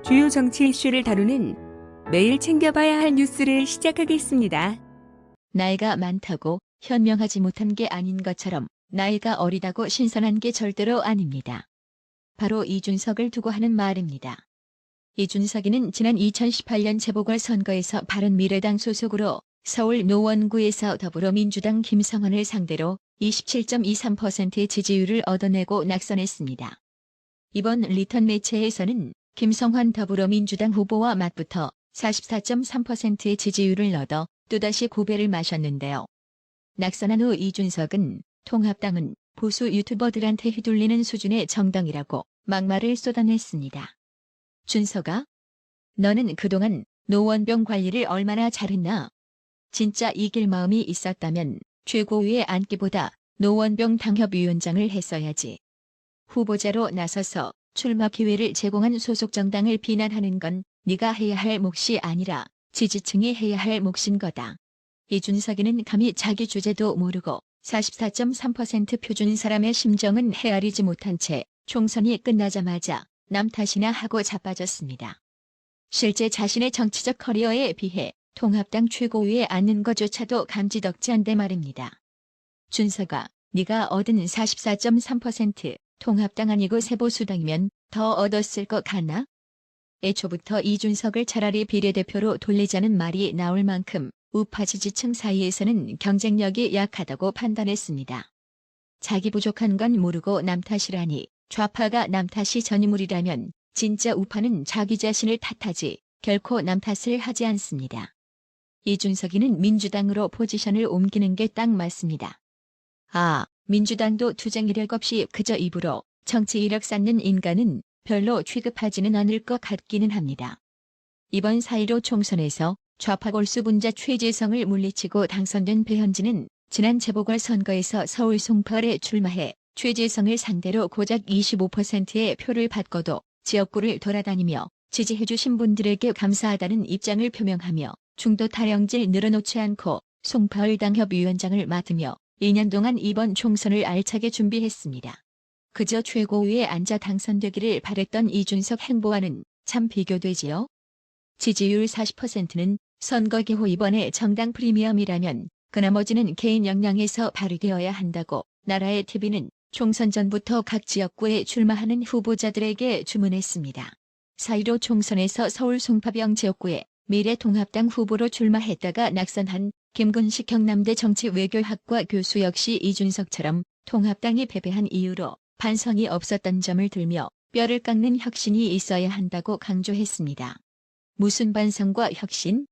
주요 정치 이슈를 다루는 매일 챙겨봐야 할 뉴스를 시작하겠습니다. 나이가 많다고 현명하지 못한 게 아닌 것처럼 나이가 어리다고 신선한 게 절대로 아닙니다. 바로 이준석을 두고 하는 말입니다. 이준석이는 지난 2018년 재보궐선거에서 바른미래당 소속으로 서울 노원구에서 더불어민주당 김성환을 상대로 27.23%의 지지율을 얻어내고 낙선했습니다. 이번 리턴 매체에서는 김성환 더불어민주당 후보와 맞붙어 44.3%의 지지율을 얻어 또다시 고배를 마셨는데요. 낙선한 후 이준석은 통합당은 보수 유튜버들한테 휘둘리는 수준의 정당이라고 막말을 쏟아냈습니다. 준석아, 너는 그동안 노원병 관리를 얼마나 잘했나? 진짜 이길 마음이 있었다면 최고위에 앉기보다 노원병 당협위원장을 했어야지. 후보자로 나서서 출마 기회를 제공한 소속 정당을 비난하는 건 네가 해야 할 몫이 아니라 지지층이 해야 할 몫인 거다. 이준석이는 감히 자기 주제도 모르고 44.3% 표준 사람의 심정은 헤아리지 못한 채 총선이 끝나자마자 남 탓이나 하고 자빠졌습니다. 실제 자신의 정치적 커리어에 비해 통합당 최고위에 앉는 것조차도 감지덕지 않대 말입니다. 준석아, 네가 얻은 44.3% 통합당 아니고 세보수당이면 더 얻었을 것 같나? 애초부터 이준석을 차라리 비례대표로 돌리자는 말이 나올 만큼 우파 지지층 사이에서는 경쟁력이 약하다고 판단했습니다. 자기 부족한 건 모르고 남 탓이라니, 좌파가 남 탓이 전유물이라면 진짜 우파는 자기 자신을 탓하지 결코 남 탓을 하지 않습니다. 이준석이는 민주당으로 포지션을 옮기는 게 딱 맞습니다. 민주당도 투쟁 이력 없이 그저 입으로 정치 이력 쌓는 인간은 별로 취급하지는 않을 것 같기는 합니다. 이번 4.15 총선에서 좌파 골수 분자 최재성을 물리치고 당선된 배현진은 지난 재보궐선거에서 서울 송파을에 출마해 최재성을 상대로 고작 25%의 표를 받고도 지역구를 돌아다니며 지지해주신 분들에게 감사하다는 입장을 표명하며 중도 탈영질 늘어놓지 않고 송파을 당협위원장을 맡으며 2년 동안 이번 총선을 알차게 준비했습니다. 그저 최고위에 앉아 당선되기를 바랬던 이준석 행보와는 참 비교되지요. 지지율 40%는 선거 개호 이번에 정당 프리미엄이라면 그 나머지는 개인 역량에서 발휘되어야 한다고 나라의 TV는 총선 전부터 각 지역구에 출마하는 후보자들에게 주문했습니다. 4.15 총선에서 서울 송파병 지역구에 미래통합당 후보로 출마했다가 낙선한 김근식 경남대 정치외교학과 교수 역시 이준석처럼 통합당이 패배한 이유로 반성이 없었던 점을 들며 뼈를 깎는 혁신이 있어야 한다고 강조했습니다. 무슨 반성과 혁신?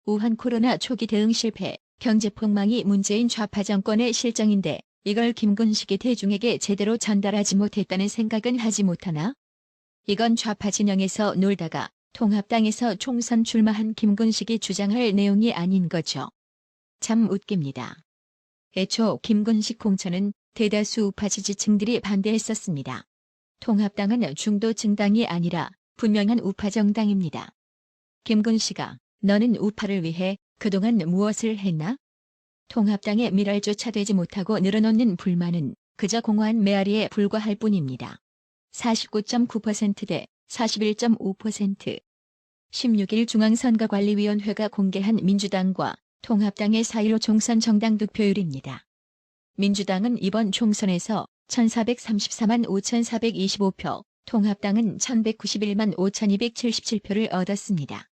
우한 코로나 초기 대응 실패, 경제폭망이 문재인 좌파 정권의 실정인데 이걸 김근식이 대중에게 제대로 전달하지 못했다는 생각은 하지 못하나? 이건 좌파 진영에서 놀다가 통합당에서 총선 출마한 김근식이 주장할 내용이 아닌 거죠. 참 웃깁니다. 애초 김근식 공천은 대다수 우파 지지층들이 반대했었습니다. 통합당은 중도 정당이 아니라 분명한 우파 정당입니다. 김근식아, 너는 우파를 위해 그동안 무엇을 했나? 통합당의 밀알조차 되지 못하고 늘어놓는 불만은 그저 공허한 메아리에 불과할 뿐입니다. 49.9% 대 41.5%. 16일 중앙선거관리위원회가 공개한 민주당과 통합당의 4.15 총선 정당 득표율입니다. 민주당은 이번 총선에서 1,434만 5,425표, 통합당은 1,191만 5,277표를 얻었습니다.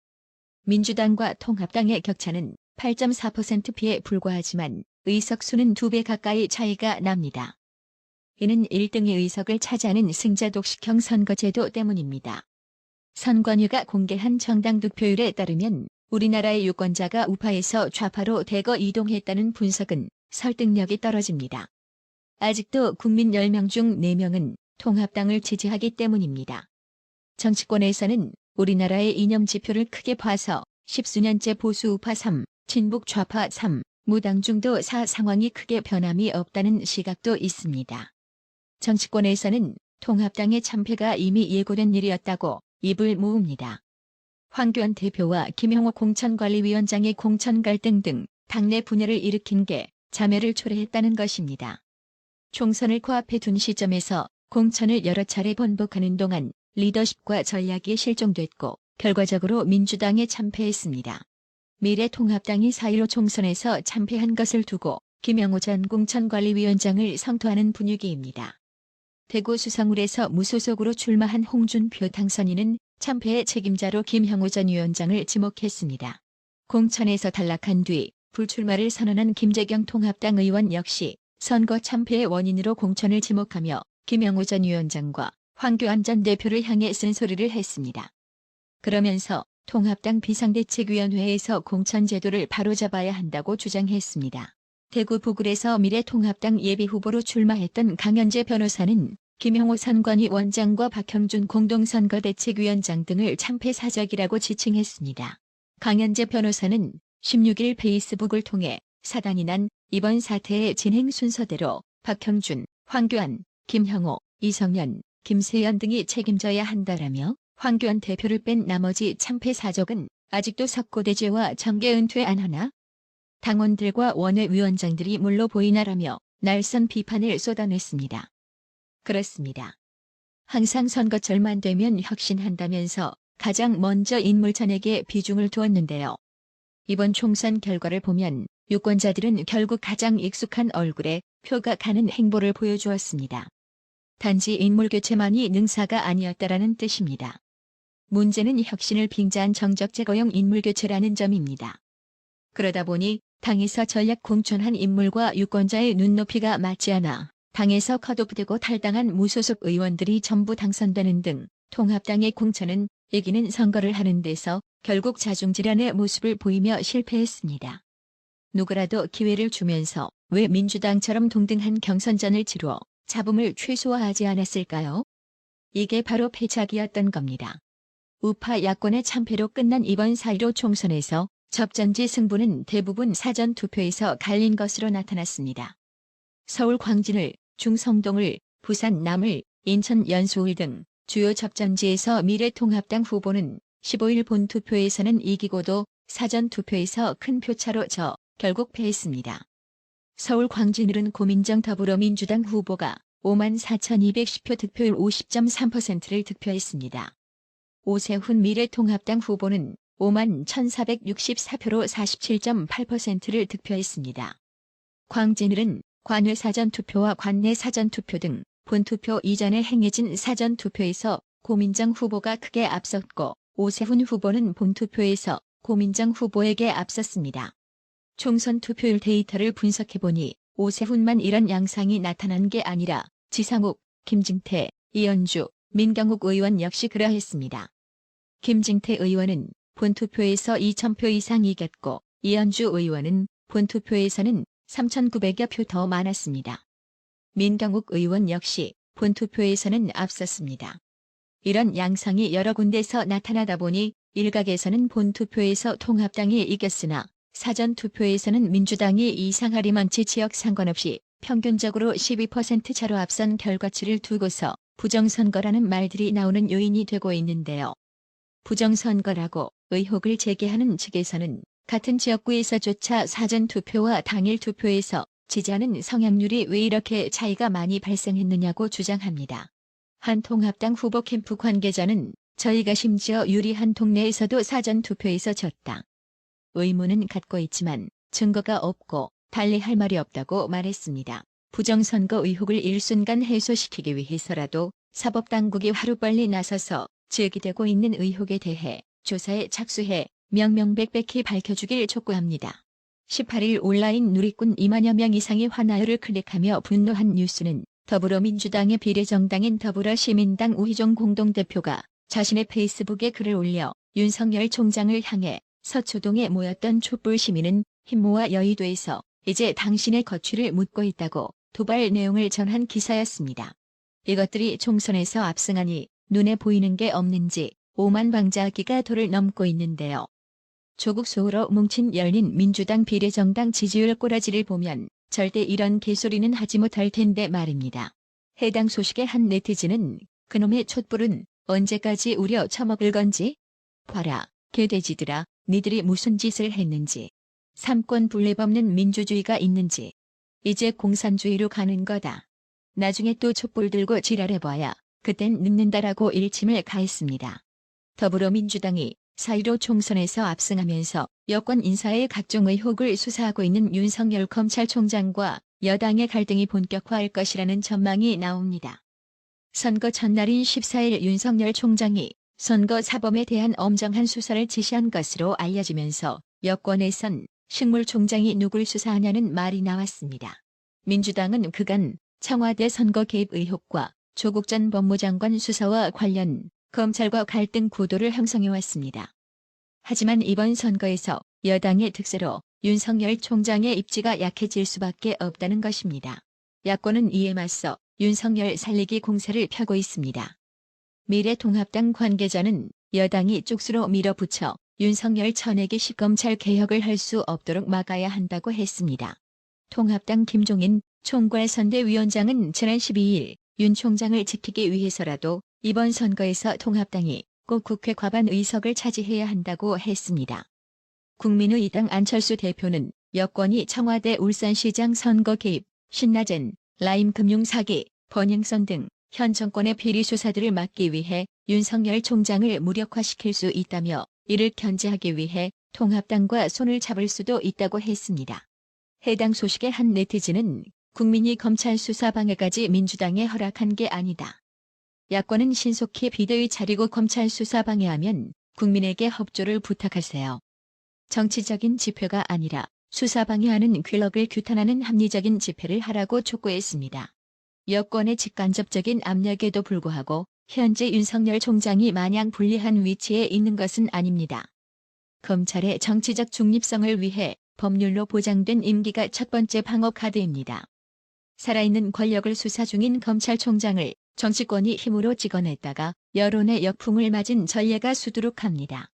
민주당과 통합당의 격차는 8.4%피에 불과하지만 의석수는 2배 가까이 차이가 납니다. 이는 1등의 의석을 차지하는 승자 독식형 선거제도 때문입니다. 선관위가 공개한 정당 득표율에 따르면 우리나라의 유권자가 우파에서 좌파로 대거 이동했다는 분석은 설득력이 떨어집니다. 아직도 국민 10명 중 4명은 통합당을 지지하기 때문입니다. 정치권에서는 우리나라의 이념 지표를 크게 봐서 10수년째 보수 우파 3, 친북 좌파 3, 무당 중도 4 상황이 크게 변함이 없다는 시각도 있습니다. 정치권에서는 통합당의 참패가 이미 예고된 일이었다고 입을 모읍니다. 황교안 대표와 김영호 공천관리위원장의 공천 갈등 등 당내 분열을 일으킨 게 자멸을 초래했다는 것입니다. 총선을 코앞에 둔 시점에서 공천을 여러 차례 번복하는 동안 리더십과 전략이 실종됐고 결과적으로 민주당에 참패했습니다. 미래통합당이 4.15 총선에서 참패한 것을 두고 김영호 전 공천관리위원장을 성토하는 분위기입니다. 대구 수성울에서 무소속으로 출마한 홍준표 당선인은 참패의 책임자로 김영호 전 위원장을 지목했습니다. 공천에서 탈락한 뒤 불출마를 선언한 김재경 통합당 의원 역시 선거 참패의 원인으로 공천을 지목하며 김영호 전 위원장과 황교안 전 대표를 향해 쓴소리를 했습니다. 그러면서 통합당 비상대책위원회에서 공천 제도를 바로잡아야 한다고 주장했습니다. 대구 부굴에서 미래통합당 예비후보로 출마했던 강현재 변호사는 김영호 선관위 원장과 박형준 공동선거대책위원장 등을 참패 사적이라고 지칭했습니다. 강현재 변호사는 16일 페이스북을 통해 사단이 난 이번 사태의 진행 순서대로 박형준, 황교안, 김형호, 이성연, 김세연 등이 책임져야 한다라며 황교안 대표를 뺀 나머지 참패 사적은 아직도 석고대죄와 정계 은퇴 안 하나? 당원들과 원외위원장들이 물로 보이나라며 날선 비판을 쏟아냈습니다. 그렇습니다. 항상 선거철만 되면 혁신한다면서 가장 먼저 인물 전액에 비중을 두었는데요. 이번 총선 결과를 보면 유권자들은 결국 가장 익숙한 얼굴에 표가 가는 행보를 보여주었습니다. 단지 인물 교체만이 능사가 아니었다라는 뜻입니다. 문제는 혁신을 빙자한 정적 제거용 인물 교체라는 점입니다. 그러다 보니 당에서 전략 공천한 인물과 유권자의 눈높이가 맞지 않아 당에서 컷오프되고 탈당한 무소속 의원들이 전부 당선되는 등 통합당의 공천은 이기는 선거를 하는 데서 결국 자중질환의 모습을 보이며 실패했습니다. 누구라도 기회를 주면서 왜 민주당처럼 동등한 경선전을 치루어 잡음을 최소화하지 않았을까요? 이게 바로 패착이었던 겁니다. 우파 야권의 참패로 끝난 이번 4.15 총선에서 접전지 승부는 대부분 사전투표에서 갈린 것으로 나타났습니다. 서울 광진을, 중성동을, 부산 남을, 인천 연수울 등 주요 접전지에서 미래통합당 후보는 15일 본투표에서는 이기고도 사전투표에서 큰 표차로 져 결국 패했습니다. 서울 광진을은 고민정 더불어민주당 후보가 54,210표 득표율 50.3%를 득표했습니다. 오세훈 미래통합당 후보는 51,464표로 47.8%를 득표했습니다. 광진을은 관외 사전투표와 관내 사전투표 등 본투표 이전에 행해진 사전투표에서 고민정 후보가 크게 앞섰고 오세훈 후보는 본투표에서 고민정 후보에게 앞섰습니다. 총선 투표율 데이터를 분석해보니 오세훈만 이런 양상이 나타난 게 아니라 지상욱, 김진태, 이현주, 민경욱 의원 역시 그러했습니다. 김진태 의원은 본투표에서 2,000표 이상 이겼고 이현주 의원은 본투표에서는 3,900여 표 더 많았습니다. 민경욱 의원 역시 본투표에서는 앞섰습니다. 이런 양상이 여러 군데서 나타나다 보니 일각에서는 본투표에서 통합당이 이겼으나 사전투표에서는 민주당이 이상하리만치 지역 상관없이 평균적으로 12% 차로 앞선 결과치를 두고서 부정선거라는 말들이 나오는 요인이 되고 있는데요. 부정선거라고 의혹을 제기하는 측에서는 같은 지역구에서조차 사전투표와 당일 투표에서 지지하는 성향률이 왜 이렇게 차이가 많이 발생했느냐고 주장합니다. 한 통합당 후보 캠프 관계자는 저희가 심지어 유리한 동네에서도 사전투표에서 졌다. 의문은 갖고 있지만 증거가 없고 달리 할 말이 없다고 말했습니다. 부정선거 의혹을 일순간 해소시키기 위해서라도 사법당국이 하루빨리 나서서 제기되고 있는 의혹에 대해 조사에 착수해 명명백백히 밝혀주길 촉구합니다. 18일 온라인 누리꾼 2만여 명 이상이 화나요를 클릭하며 분노한 뉴스는 더불어민주당의 비례정당인 더불어시민당 우희종 공동대표가 자신의 페이스북에 글을 올려 윤석열 총장을 향해 서초동에 모였던 촛불 시민은 흰모와 여의도에서 이제 당신의 거취를 묻고 있다고 도발 내용을 전한 기사였습니다. 이것들이 총선에서 압승하니 눈에 보이는 게 없는지 오만방자하기가 도를 넘고 있는데요. 조국 소호로 뭉친 열린 민주당 비례정당 지지율 꼬라지를 보면 절대 이런 개소리는 하지 못할 텐데 말입니다. 해당 소식의 한 네티즌은 그놈의 촛불은 언제까지 우려 처먹을 건지? 봐라, 개돼지들아, 니들이 무슨 짓을 했는지. 삼권 분립 없는 민주주의가 있는지. 이제 공산주의로 가는 거다. 나중에 또 촛불 들고 지랄해봐야 그땐 늦는다라고 일침을 가했습니다. 더불어민주당이 4.15 총선에서 압승하면서 여권 인사의 각종 의혹을 수사하고 있는 윤석열 검찰총장과 여당의 갈등이 본격화할 것이라는 전망이 나옵니다. 선거 전날인 14일 윤석열 총장이 선거 사범에 대한 엄정한 수사를 지시한 것으로 알려지면서 여권에선 식물총장이 누굴 수사하냐는 말이 나왔습니다. 민주당은 그간 청와대 선거 개입 의혹과 조국 전 법무장관 수사와 관련 검찰과 갈등 구도를 형성해왔습니다. 하지만 이번 선거에서 여당의 특세로 윤석열 총장의 입지가 약해질 수밖에 없다는 것입니다. 야권은 이에 맞서 윤석열 살리기 공세를 펴고 있습니다. 미래통합당 관계자는 여당이 쪽수로 밀어붙여 윤석열 전액의 검찰 개혁을 할 수 없도록 막아야 한다고 했습니다. 통합당 김종인 총괄선대위원장은 지난 12일 윤 총장을 지키기 위해서라도 이번 선거에서 통합당이 꼭 국회 과반 의석을 차지해야 한다고 했습니다. 국민의당 안철수 대표는 여권이 청와대 울산시장 선거 개입, 신라젠, 라임 금융사기, 번영선 등 현 정권의 비리 수사들을 막기 위해 윤석열 총장을 무력화시킬 수 있다며 이를 견제하기 위해 통합당과 손을 잡을 수도 있다고 했습니다. 해당 소식에 한 네티즌은 국민이 검찰 수사 방해까지 민주당에 허락한 게 아니다. 야권은 신속히 비대위 차리고 검찰 수사 방해하면 국민에게 협조를 부탁하세요. 정치적인 집회가 아니라 수사 방해하는 궤력을 규탄하는 합리적인 집회를 하라고 촉구했습니다. 여권의 직간접적인 압력에도 불구하고 현재 윤석열 총장이 마냥 불리한 위치에 있는 것은 아닙니다. 검찰의 정치적 중립성을 위해 법률로 보장된 임기가 첫 번째 방어 카드입니다. 살아있는 권력을 수사 중인 검찰총장을 정치권이 힘으로 찍어냈다가 여론의 역풍을 맞은 전례가 수두룩합니다.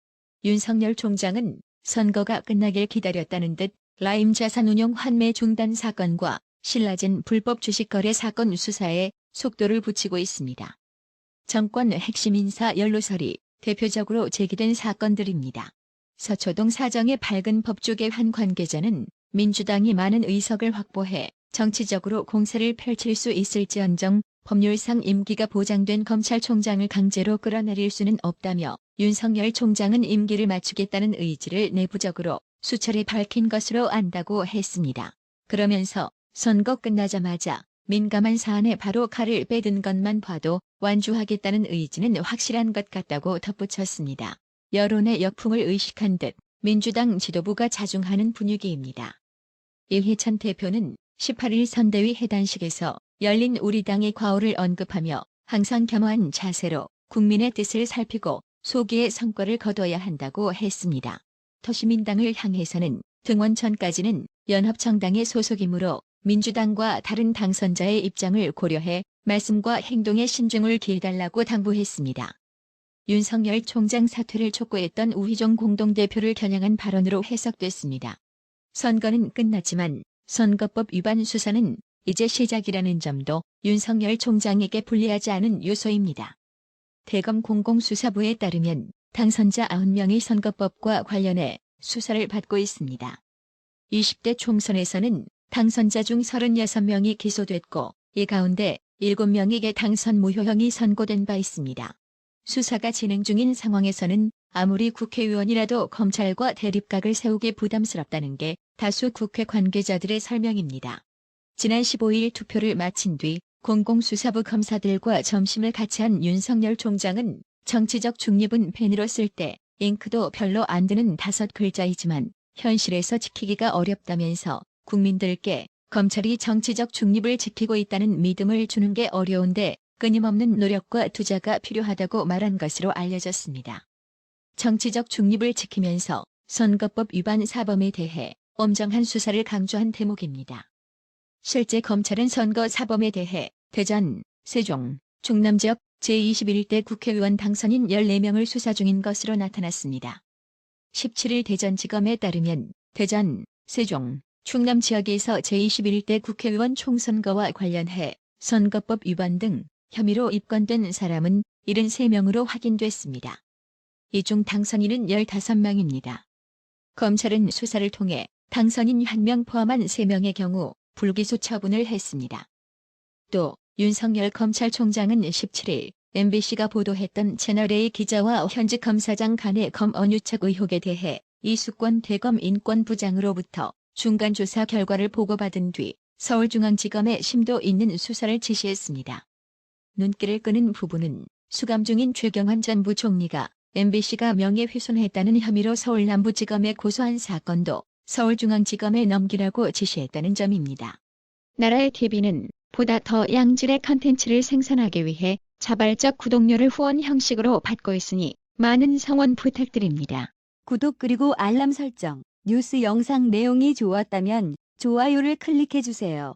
윤석열 총장은 선거가 끝나길 기다렸다는 듯 라임 자산운용 환매 중단 사건과 신라젠 불법 주식 거래 사건 수사에 속도를 붙이고 있습니다. 정권 핵심 인사 연루설이 대표적으로 제기된 사건들입니다. 서초동 사정의 밝은 법조계 한 관계자는 민주당이 많은 의석을 확보해 정치적으로 공세를 펼칠 수 있을지언정 법률상 임기가 보장된 검찰총장을 강제로 끌어내릴 수는 없다며 윤석열 총장은 임기를 맞추겠다는 의지를 내부적으로 수차례 밝힌 것으로 안다고 했습니다. 그러면서 선거 끝나자마자 민감한 사안에 바로 칼을 빼든 것만 봐도 완주하겠다는 의지는 확실한 것 같다고 덧붙였습니다. 여론의 역풍을 의식한 듯 민주당 지도부가 자중하는 분위기입니다. 이해찬 대표는 18일 선대위 해단식에서 열린 우리당의 과오를 언급하며 항상 겸허한 자세로 국민의 뜻을 살피고 소기의 성과를 거둬야 한다고 했습니다. 더시민당을 향해서는 등원 전까지는 연합정당의 소속이므로 민주당과 다른 당선자의 입장을 고려해 말씀과 행동에 신중을 기해달라고 당부했습니다. 윤석열 총장 사퇴를 촉구했던 우희종 공동대표를 겨냥한 발언으로 해석됐습니다. 선거는 끝났지만 선거법 위반 수사는 이제 시작이라는 점도 윤석열 총장에게 불리하지 않은 요소입니다. 대검 공공수사부에 따르면 당선자 90명이 선거법과 관련해 수사를 받고 있습니다. 20대 총선에서는 당선자 중 36명이 기소됐고 이 가운데 7명에게 당선 무효형이 선고된 바 있습니다. 수사가 진행 중인 상황에서는 아무리 국회의원이라도 검찰과 대립각을 세우기 부담스럽다는 게 다수 국회 관계자들의 설명입니다. 지난 15일 투표를 마친 뒤 공공수사부 검사들과 점심을 같이 한 윤석열 총장은 정치적 중립은 펜으로 쓸 때 잉크도 별로 안 드는 5글자이지만 현실에서 지키기가 어렵다면서 국민들께 검찰이 정치적 중립을 지키고 있다는 믿음을 주는 게 어려운데 끊임없는 노력과 투자가 필요하다고 말한 것으로 알려졌습니다. 정치적 중립을 지키면서 선거법 위반 사범에 대해 엄정한 수사를 강조한 대목입니다. 실제 검찰은 선거 사범에 대해 대전, 세종, 충남 지역 제21대 국회의원 당선인 14명을 수사 중인 것으로 나타났습니다. 17일 대전지검에 따르면 대전, 세종, 충남 지역에서 제21대 국회의원 총선거와 관련해 선거법 위반 등 혐의로 입건된 사람은 73명으로 확인됐습니다. 이 중 당선인은 15명입니다. 검찰은 수사를 통해 당선인 1명 포함한 3명의 경우 불기소 처분을 했습니다. 또 윤석열 검찰총장은 17일 MBC가 보도했던 채널A 기자와 현직 검사장 간의 검언유착 의혹에 대해 이수권 대검 인권부장으로부터 중간조사 결과를 보고받은 뒤 서울중앙지검에 심도 있는 수사를 지시했습니다. 눈길을 끄는 부분은 수감 중인 최경환 전 부총리가 MBC가 명예훼손했다는 혐의로 서울남부지검에 고소한 사건도 서울중앙지검에 넘기라고 지시했다는 점입니다. 나라의 TV는 보다 더 양질의 컨텐츠를 생산하기 위해 자발적 구독료를 후원 형식으로 받고 있으니 많은 성원 부탁드립니다. 구독 그리고 알람 설정, 뉴스 영상 내용이 좋았다면 좋아요를 클릭해주세요.